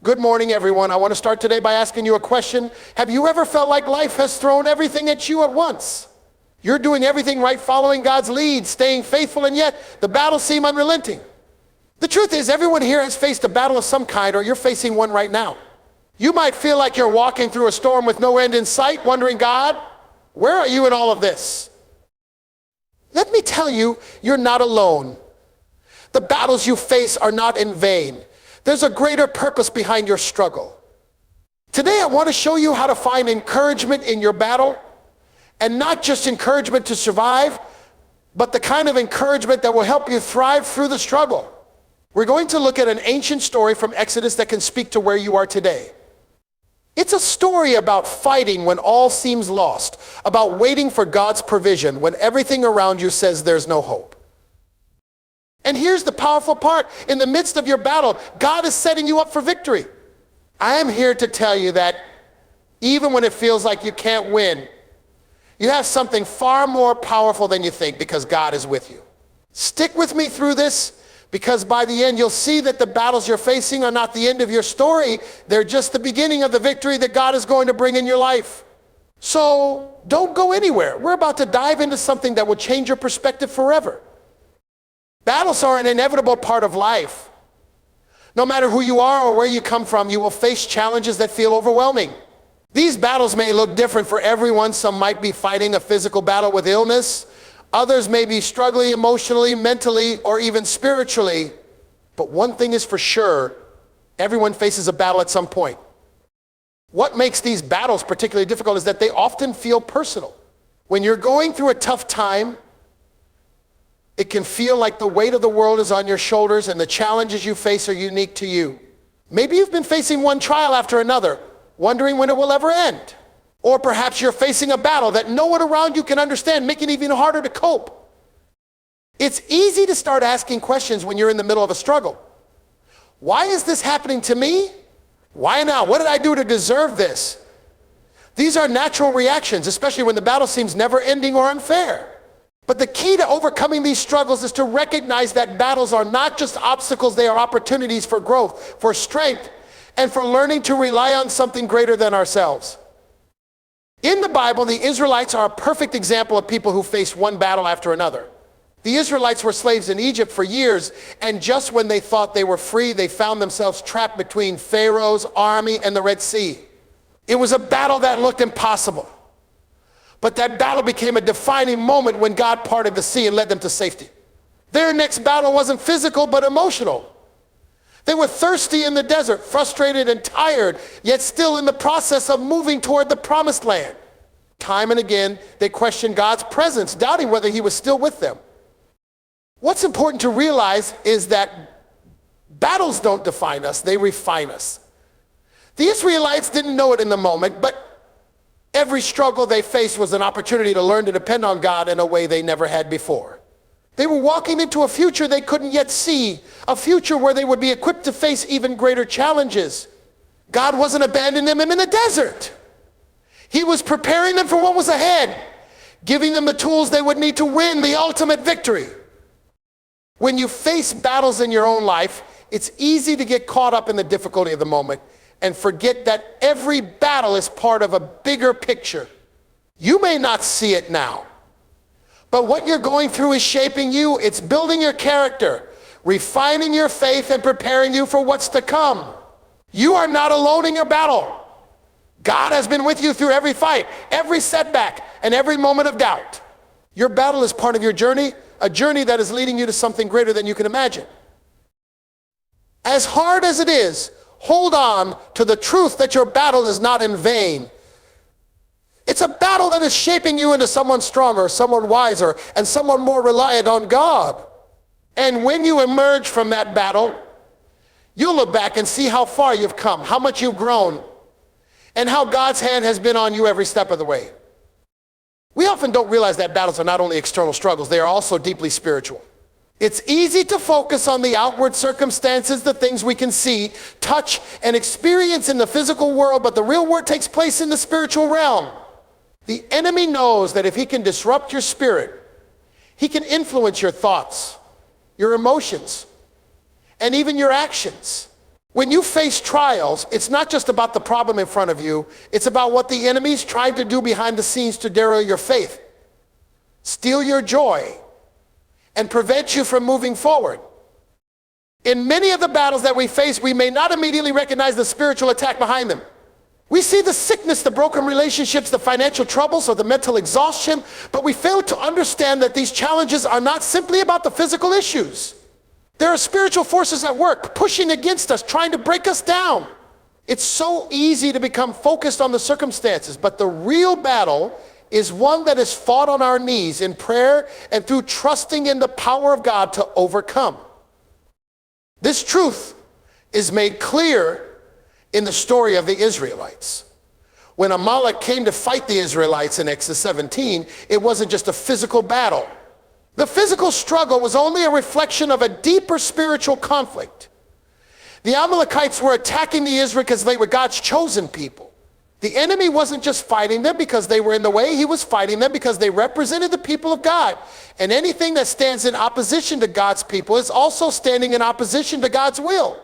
Good morning, everyone. I want to start today by asking you a question. Have you ever felt like life has thrown everything at you at once? You're doing everything right, following God's lead, staying faithful, and yet the battles seem unrelenting. The truth is, everyone here has faced a battle of some kind, or you're facing one right now. You might feel like you're walking through a storm with no end in sight, wondering, God, where are you in all of this? Let me tell you, you're not alone. The battles you face are not in vain. There's a greater purpose behind your struggle. Today I want to show you how to find encouragement in your battle, and not just encouragement to survive, but the kind of encouragement that will help you thrive through the struggle. We're going to look at an ancient story from Exodus that can speak to where you are today. It's a story about fighting when all seems lost, about waiting for God's provision when everything around you says there's no hope. And here's the powerful part. In the midst of your battle, God is setting you up for victory. I am here to tell you that even when it feels like you can't win, you have something far more powerful than you think, because God is with you. Stick with me through this, because by the end you'll see that the battles you're facing are not the end of your story. They're just the beginning of the victory that God is going to bring in your life. So don't go anywhere. We're about to dive into something that will change your perspective forever. Battles are an inevitable part of life. No matter who you are or where you come from, you will face challenges that feel overwhelming. These battles may look different for everyone. Some might be fighting a physical battle with illness. Others may be struggling emotionally, mentally, or even spiritually. But one thing is for sure, everyone faces a battle at some point. What makes these battles particularly difficult is that they often feel personal. When you're going through a tough time, it can feel like the weight of the world is on your shoulders and the challenges you face are unique to you. Maybe you've been facing one trial after another, wondering when it will ever end. Or perhaps you're facing a battle that no one around you can understand, making it even harder to cope. It's easy to start asking questions when you're in the middle of a struggle. Why is this happening to me? Why now? What did I do to deserve this? These are natural reactions, especially when the battle seems never ending or unfair. But the key to overcoming these struggles is to recognize that battles are not just obstacles, they are opportunities for growth, for strength, and for learning to rely on something greater than ourselves. In the Bible, the Israelites are a perfect example of people who face one battle after another. The Israelites were slaves in Egypt for years, and just when they thought they were free, they found themselves trapped between Pharaoh's army and the Red Sea. It was a battle that looked impossible. But that battle became a defining moment when God parted the sea and led them to safety. Their next battle wasn't physical, but emotional. They were thirsty in the desert, frustrated and tired, yet still in the process of moving toward the promised land. Time and again, they questioned God's presence, doubting whether he was still with them. What's important to realize is that battles don't define us, they refine us. The Israelites didn't know it in the moment, but every struggle they faced was an opportunity to learn to depend on God in a way they never had before. They were walking into a future they couldn't yet see, a future where they would be equipped to face even greater challenges. God wasn't abandoning them in the desert. He was preparing them for what was ahead, giving them the tools they would need to win the ultimate victory. When you face battles in your own life, it's easy to get caught up in the difficulty of the moment and forget that every battle is part of a bigger picture. You may not see it now, but what you're going through is shaping you. It's building your character, refining your faith, and preparing you for what's to come. You are not alone in your battle. God has been with you through every fight, every setback, and every moment of doubt. Your battle is part of your journey, a journey that is leading you to something greater than you can imagine. As hard as it is, hold on to the truth that your battle is not in vain. It's a battle that is shaping you into someone stronger, someone wiser, and someone more reliant on God. And when you emerge from that battle, you'll look back and see how far you've come, how much you've grown, and how God's hand has been on you every step of the way. We often don't realize that battles are not only external struggles, they are also deeply spiritual. It's easy to focus on the outward circumstances, the things we can see, touch, and experience in the physical world, but the real work takes place in the spiritual realm. The enemy knows that if he can disrupt your spirit, he can influence your thoughts, your emotions, and even your actions. When you face trials, it's not just about the problem in front of you. It's about what the enemy's trying to do behind the scenes to derail your faith, steal your joy, and prevent you from moving forward. In many of the battles that we face, we may not immediately recognize the spiritual attack behind them. We see the sickness, the broken relationships, the financial troubles, or the mental exhaustion, but we fail to understand that these challenges are not simply about the physical issues. There are spiritual forces at work, pushing against us, trying to break us down. It's so easy to become focused on the circumstances, but the real battle is one that is fought on our knees in prayer and through trusting in the power of God to overcome. This truth is made clear in the story of the Israelites. When Amalek came to fight the Israelites in Exodus 17, it wasn't just a physical battle. The physical struggle was only a reflection of a deeper spiritual conflict. The Amalekites were attacking the Israelites because they were God's chosen people. The enemy wasn't just fighting them because they were in the way. He was fighting them because they represented the people of God. And anything that stands in opposition to God's people is also standing in opposition to God's will.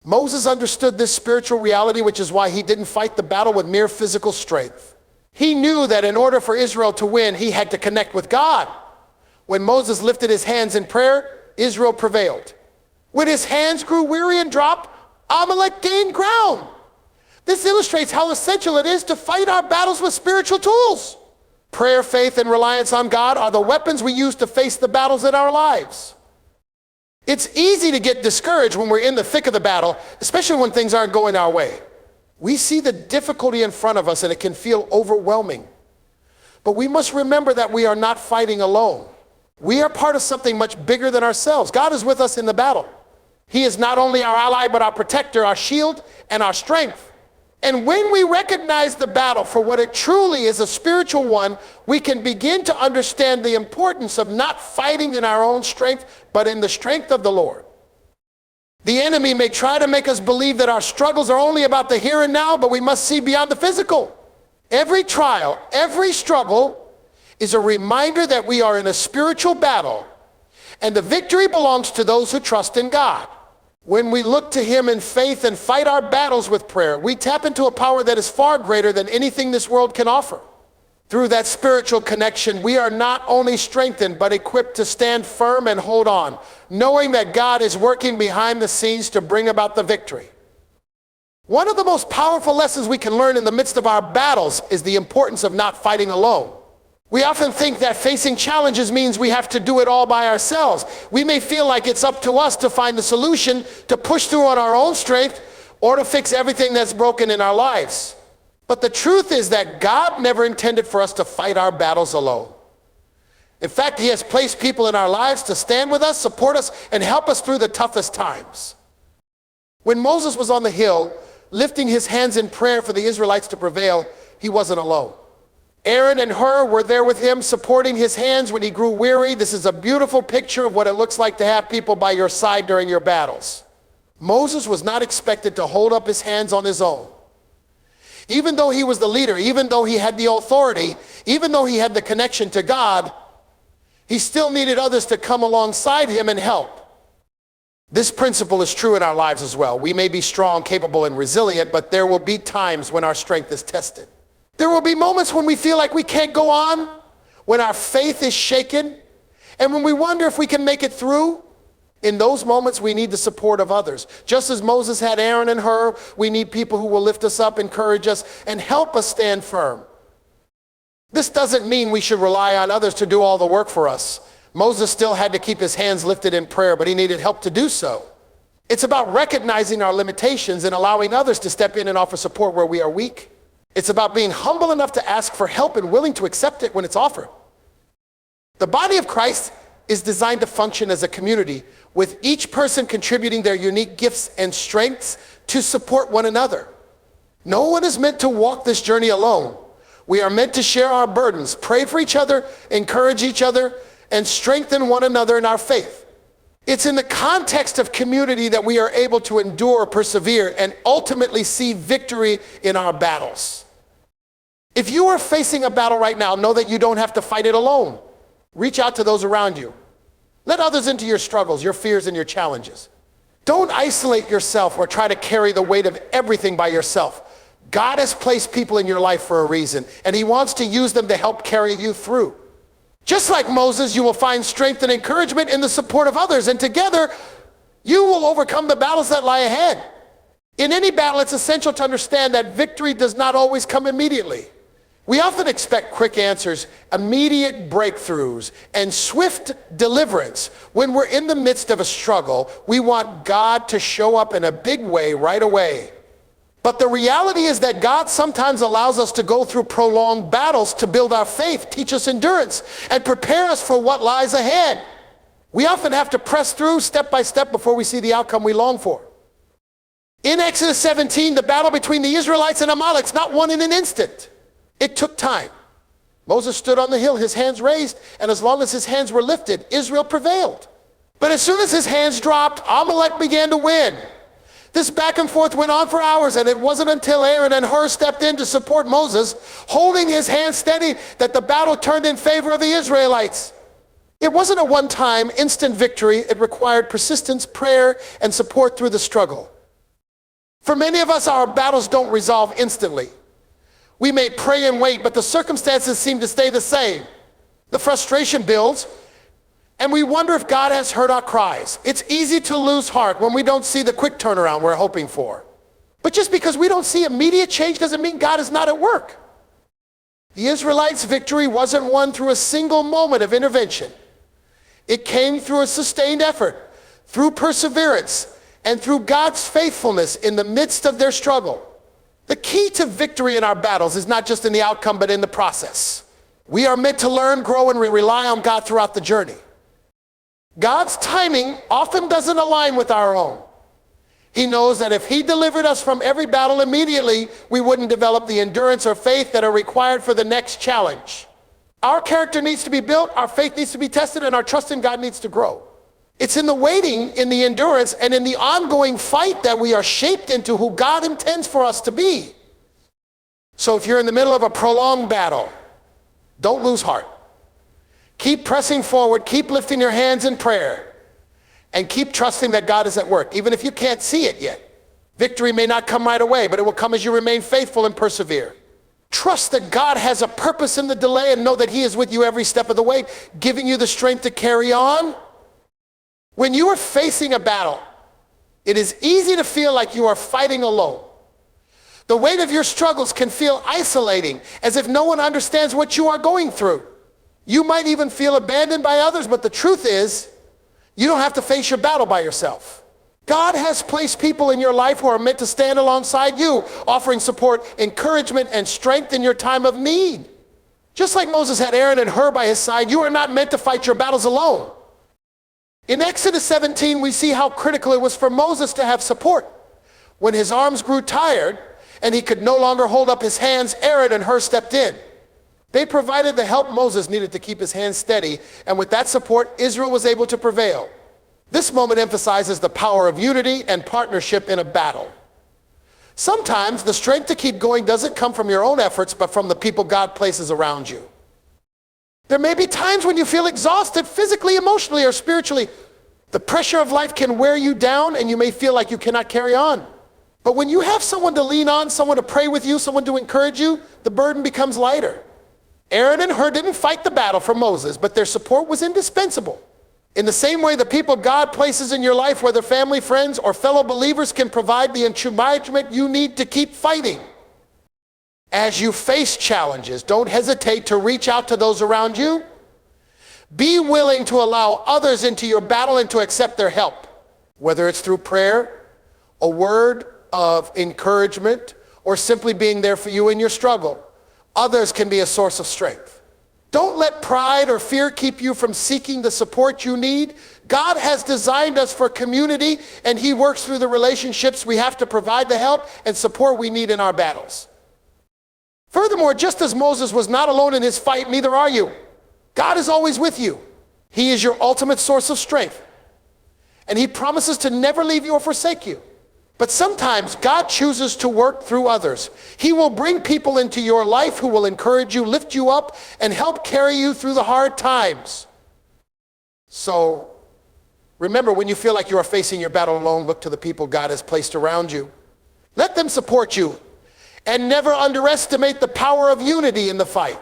Moses understood this spiritual reality, which is why he didn't fight the battle with mere physical strength. He knew that in order for Israel to win, he had to connect with God. When Moses lifted his hands in prayer, Israel prevailed. When his hands grew weary and dropped, Amalek gained ground. This illustrates how essential it is to fight our battles with spiritual tools. Prayer, faith, and reliance on God are the weapons we use to face the battles in our lives. It's easy to get discouraged when we're in the thick of the battle, especially when things aren't going our way. We see the difficulty in front of us and it can feel overwhelming. But we must remember that we are not fighting alone. We are part of something much bigger than ourselves. God is with us in the battle. He is not only our ally, but our protector, our shield, and our strength. And when we recognize the battle for what it truly is, a spiritual one, we can begin to understand the importance of not fighting in our own strength, but in the strength of the Lord. The enemy may try to make us believe that our struggles are only about the here and now, but we must see beyond the physical. Every trial, every struggle is a reminder that we are in a spiritual battle, and the victory belongs to those who trust in God. When we look to him in faith and fight our battles with prayer, we tap into a power that is far greater than anything this world can offer. Through that spiritual connection, we are not only strengthened, but equipped to stand firm and hold on, knowing that God is working behind the scenes to bring about the victory. One of the most powerful lessons we can learn in the midst of our battles is the importance of not fighting alone. We often think that facing challenges means we have to do it all by ourselves. We may feel like it's up to us to find the solution, to push through on our own strength, or to fix everything that's broken in our lives. But the truth is that God never intended for us to fight our battles alone. In fact, he has placed people in our lives to stand with us, support us, and help us through the toughest times. When Moses was on the hill, lifting his hands in prayer for the Israelites to prevail, he wasn't alone. Aaron and Hur were there with him, supporting his hands when he grew weary. This is a beautiful picture of what it looks like to have people by your side during your battles. Moses was not expected to hold up his hands on his own. Even though he was the leader, even though he had the authority, even though he had the connection to God, he still needed others to come alongside him and help. This principle is true in our lives as well. We may be strong, capable, and resilient, but there will be times when our strength is tested. There will be moments when we feel like we can't go on, when our faith is shaken, and when we wonder if we can make it through. In those moments, we need the support of others. Just as Moses had Aaron and Hur, we need people who will lift us up, encourage us, and help us stand firm. This doesn't mean we should rely on others to do all the work for us. Moses still had to keep his hands lifted in prayer, but he needed help to do so. It's about recognizing our limitations and allowing others to step in and offer support where we are weak. It's about being humble enough to ask for help and willing to accept it when it's offered. The body of Christ is designed to function as a community, with each person contributing their unique gifts and strengths to support one another. No one is meant to walk this journey alone. We are meant to share our burdens, pray for each other, encourage each other, and strengthen one another in our faith. It's in the context of community that we are able to endure, persevere, and ultimately see victory in our battles. If you are facing a battle right now, know that you don't have to fight it alone. Reach out to those around you. Let others into your struggles, your fears, and your challenges. Don't isolate yourself or try to carry the weight of everything by yourself. God has placed people in your life for a reason, and he wants to use them to help carry you through. Just like Moses, you will find strength and encouragement in the support of others, and together you will overcome the battles that lie ahead. In any battle, it's essential to understand that victory does not always come immediately. We often expect quick answers, immediate breakthroughs, and swift deliverance. When we're in the midst of a struggle, we want God to show up in a big way right away. But the reality is that God sometimes allows us to go through prolonged battles to build our faith, teach us endurance, and prepare us for what lies ahead. We often have to press through step by step before we see the outcome we long for. In Exodus 17, the battle between the Israelites and Amalek's not won in an instant. It took time. Moses stood on the hill, his hands raised, and as long as his hands were lifted, Israel prevailed. But as soon as his hands dropped, Amalek began to win. This back and forth went on for hours, and it wasn't until Aaron and Hur stepped in to support Moses, holding his hands steady, that the battle turned in favor of the Israelites. It wasn't a one-time, instant victory. It required persistence, prayer, and support through the struggle. For many of us, our battles don't resolve instantly. We may pray and wait, but the circumstances seem to stay the same. The frustration builds, and we wonder if God has heard our cries. It's easy to lose heart when we don't see the quick turnaround we're hoping for. But just because we don't see immediate change doesn't mean God is not at work. The Israelites' victory wasn't won through a single moment of intervention. It came through a sustained effort, through perseverance, and through God's faithfulness in the midst of their struggle. The key to victory in our battles is not just in the outcome, but in the process. We are meant to learn, grow, and rely on God throughout the journey. God's timing often doesn't align with our own. He knows that if he delivered us from every battle immediately, we wouldn't develop the endurance or faith that are required for the next challenge. Our character needs to be built, our faith needs to be tested, and our trust in God needs to grow. It's in the waiting, in the endurance, and in the ongoing fight that we are shaped into who God intends for us to be. So if you're in the middle of a prolonged battle, don't lose heart. Keep pressing forward, keep lifting your hands in prayer, and keep trusting that God is at work, even if you can't see it yet. Victory may not come right away, but it will come as you remain faithful and persevere. Trust that God has a purpose in the delay, and know that he is with you every step of the way, giving you the strength to carry on. When you are facing a battle, it is easy to feel like you are fighting alone. The weight of your struggles can feel isolating, as if no one understands what you are going through. You might even feel abandoned by others, but the truth is, you don't have to face your battle by yourself. God has placed people in your life who are meant to stand alongside you, offering support, encouragement, and strength in your time of need. Just like Moses had Aaron and Hur by his side, you are not meant to fight your battles alone. In Exodus 17, we see how critical it was for Moses to have support. When his arms grew tired and he could no longer hold up his hands, Aaron and Hur stepped in. They provided the help Moses needed to keep his hands steady, and with that support, Israel was able to prevail. This moment emphasizes the power of unity and partnership in a battle. Sometimes the strength to keep going doesn't come from your own efforts, but from the people God places around you. There may be times when you feel exhausted physically, emotionally, or spiritually. The pressure of life can wear you down, and you may feel like you cannot carry on. But when you have someone to lean on, someone to pray with you, someone to encourage you, the burden becomes lighter. Aaron and Hur didn't fight the battle for Moses, but their support was indispensable. In the same way, the people God places in your life, whether family, friends, or fellow believers, can provide the encouragement you need to keep fighting. As you face challenges, don't hesitate to reach out to those around you. Be willing to allow others into your battle and to accept their help, whether it's through prayer, a word of encouragement, or simply being there for you in your struggle. Others can be a source of strength. Don't let pride or fear keep you from seeking the support you need. God has designed us for community, and he works through the relationships we have to provide the help and support we need in our battles. Furthermore, just as Moses was not alone in his fight, neither are you. God is always with you. He is your ultimate source of strength, and he promises to never leave you or forsake you. But sometimes God chooses to work through others. He will bring people into your life who will encourage you, lift you up, and help carry you through the hard times. So Remember, when you feel like you are facing your battle alone, look to the people God has placed around you. Let them support you, and never underestimate the power of unity in the fight.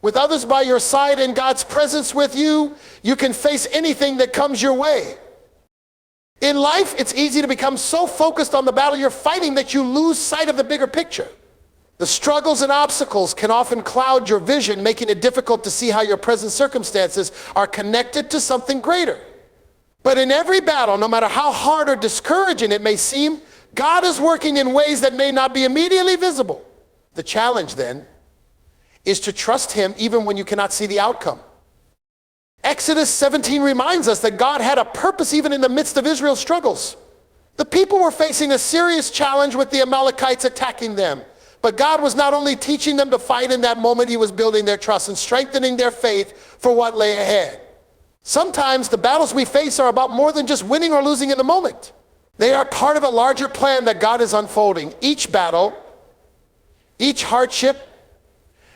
With others by your side and God's presence with you, you can face anything that comes your way. In life, it's easy to become so focused on the battle you're fighting that you lose sight of the bigger picture. The struggles and obstacles can often cloud your vision, making it difficult to see how your present circumstances are connected to something greater. But in every battle, no matter how hard or discouraging it may seem, God is working in ways that may not be immediately visible. The challenge then is to trust him even when you cannot see the outcome. Exodus 17 reminds us that God had a purpose even in the midst of Israel's struggles. The people were facing a serious challenge with the Amalekites attacking them. But God was not only teaching them to fight in that moment, he was building their trust and strengthening their faith for what lay ahead. Sometimes the battles we face are about more than just winning or losing in the moment. They are part of a larger plan that God is unfolding. Each battle, each hardship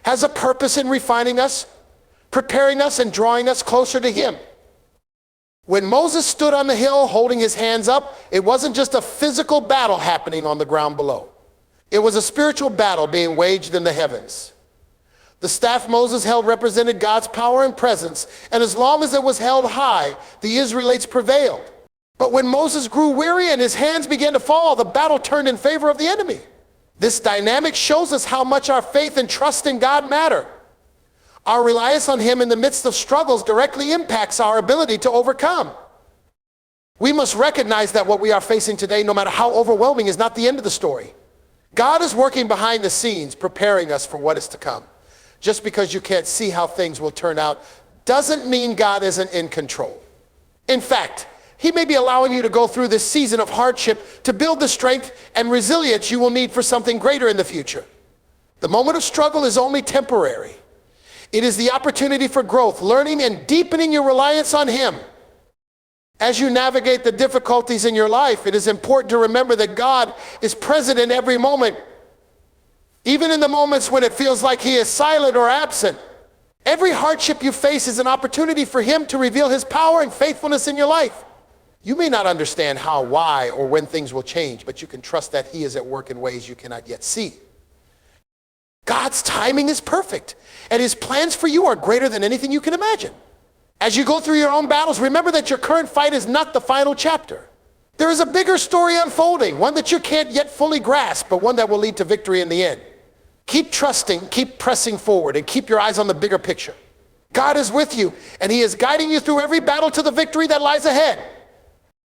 has a purpose in refining us, preparing us, and drawing us closer to him. When Moses stood on the hill holding his hands up, it wasn't just a physical battle happening on the ground below. It was a spiritual battle being waged in the heavens. The staff Moses held represented God's power and presence, and as long as it was held high, the Israelites prevailed. But when Moses grew weary and his hands began to fall, the battle turned in favor of the enemy. This dynamic shows us how much our faith and trust in God matter. Our reliance on him in the midst of struggles directly impacts our ability to overcome. We must recognize that what we are facing today, no matter how overwhelming, is not the end of the story. God is working behind the scenes, preparing us for what is to come. Just because you can't see how things will turn out doesn't mean God isn't in control. In fact, he may be allowing you to go through this season of hardship to build the strength and resilience you will need for something greater in the future. The moment of struggle is only temporary. It is the opportunity for growth, learning, and deepening your reliance on him. As you navigate the difficulties in your life, it is important to remember that God is present in every moment. Even in the moments when it feels like he is silent or absent. Every hardship you face is an opportunity for him to reveal his power and faithfulness in your life. You may not understand how, why, or when things will change, but you can trust that he is at work in ways you cannot yet see. God's timing is perfect, and his plans for you are greater than anything you can imagine. As you go through your own battles, remember that your current fight is not the final chapter. There is a bigger story unfolding, one that you can't yet fully grasp, but one that will lead to victory in the end. Keep trusting, keep pressing forward, and keep your eyes on the bigger picture. God is with you, and he is guiding you through every battle to the victory that lies ahead.